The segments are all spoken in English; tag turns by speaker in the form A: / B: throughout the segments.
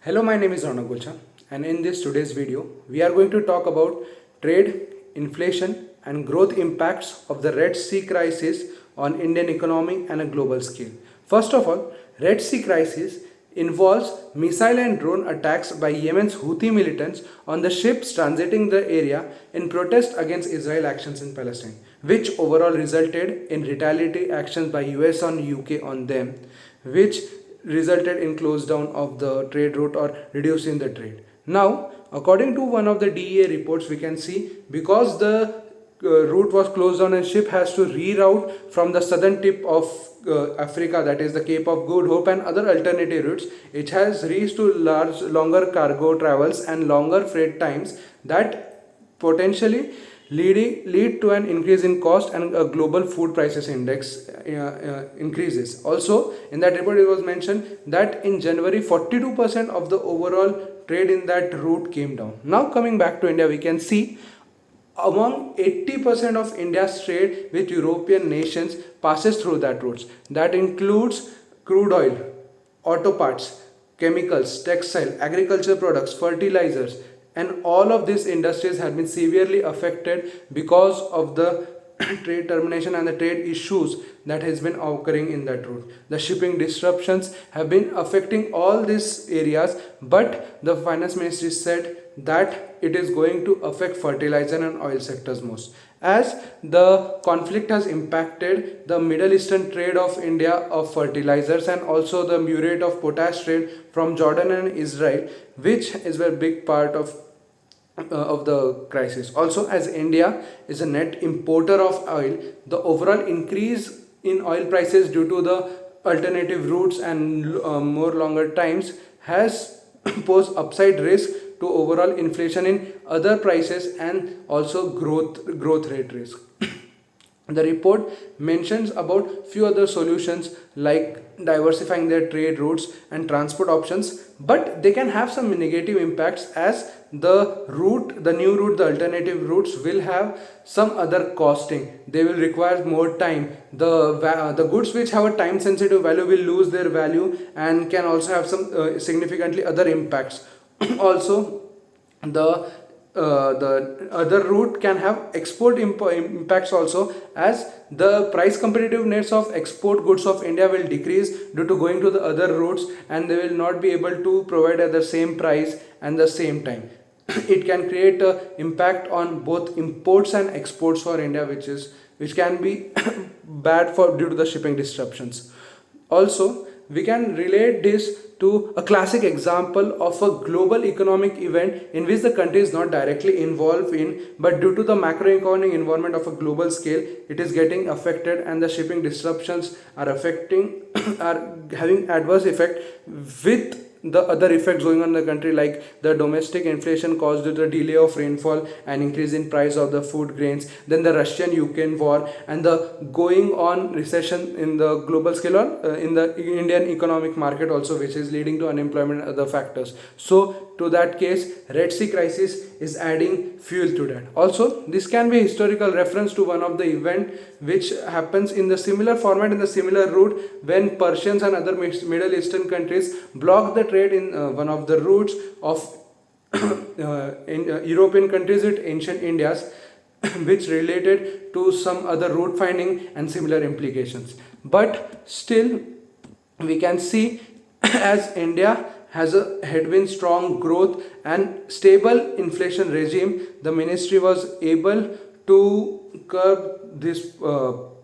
A: Hello, my name is Rana Gulcha, and in this today's video, we are going to talk about trade, inflation, and growth impacts of the Red Sea crisis on Indian economy and a global scale. First of all, Red Sea crisis involves missile and drone attacks by Yemen's Houthi militants on the ships transiting the area in protest against Israel actions in Palestine, which overall resulted in retaliatory actions by US and UK on them, which resulted in close down of the trade route or reducing the trade. Now, according to one of the DEA reports, we can see because the route was closed down and ship has to reroute from the southern tip of Africa, that is the Cape of Good Hope and other alternative routes. It has reached to longer cargo travels and longer freight times that potentially lead to an increase in cost and a global food prices index increases. Also, in that report it was mentioned that in January 42% of the overall trade in that route came down. Now coming back to India, we can see among 80% of India's trade with European nations passes through that routes. That includes crude oil, auto parts, chemicals, textile, agriculture products, fertilizers, and all of these industries have been severely affected because of the trade termination and the trade issues that has been occurring in that route. The shipping disruptions have been affecting all these areas, but the finance ministry said that it is going to affect fertilizer and oil sectors most, as the conflict has impacted the Middle Eastern trade of India of fertilizers and also the muriate of potash trade from Jordan and Israel, which is a big part of the crisis. Also, as India is a net importer of oil, the overall increase in oil prices due to the alternative routes and more longer times has posed upside risk to overall inflation in other prices and also growth rate risk. The report mentions about few other solutions like diversifying their trade routes and transport options, but they can have some negative impacts as the new route, the alternative routes will have some other costing. They will require more time. The goods which have a time sensitive value will lose their value and can also have some significantly other impacts. Also, the other route can have export impacts also, as the price competitiveness of export goods of India will decrease due to going to the other routes and they will not be able to provide at the same price and the same time. It can create a impact on both imports and exports for India, which can be bad for due to the shipping disruptions. Also, we can relate this to a classic example of a global economic event in which the country is not directly involved in, but due to the macroeconomic environment of a global scale, it is getting affected and the shipping disruptions are affecting are having adverse effect with the other effects going on in the country, like the domestic inflation caused due to the delay of rainfall and increase in price of the food grains, then the Russian-Ukraine war and the going on recession in the global scale or in the Indian economic market also, which is leading to unemployment and other factors. So to that case, Red Sea crisis is adding fuel to that. Also, this can be a historical reference to one of the event which happens in the similar format in the similar route when Persians and other Middle Eastern countries blocked the trade in one of the routes of in European countries with ancient India's which related to some other route finding and similar implications. But still, we can see as India has a headwind strong growth and stable inflation regime, the ministry was able to curb this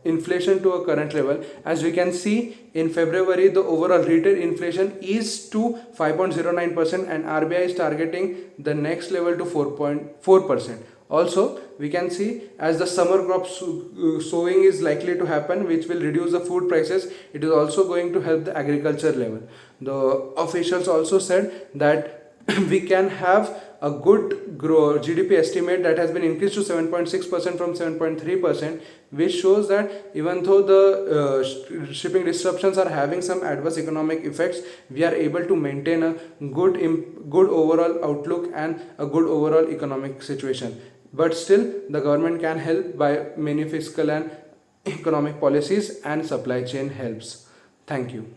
A: inflation to a current level. As we can see, in February the overall retail inflation is to 5.09% and RBI is targeting the next level to 4.4%. Also, we can see as the summer crop sowing is likely to happen, which will reduce the food prices, it is also going to help the agriculture level. The officials also said that we can have a good GDP estimate that has been increased to 7.6% from 7.3%, which shows that even though the shipping disruptions are having some adverse economic effects, we are able to maintain a good overall outlook and a good overall economic situation. But still, the government can help by many fiscal and economic policies and supply chain helps. Thank you.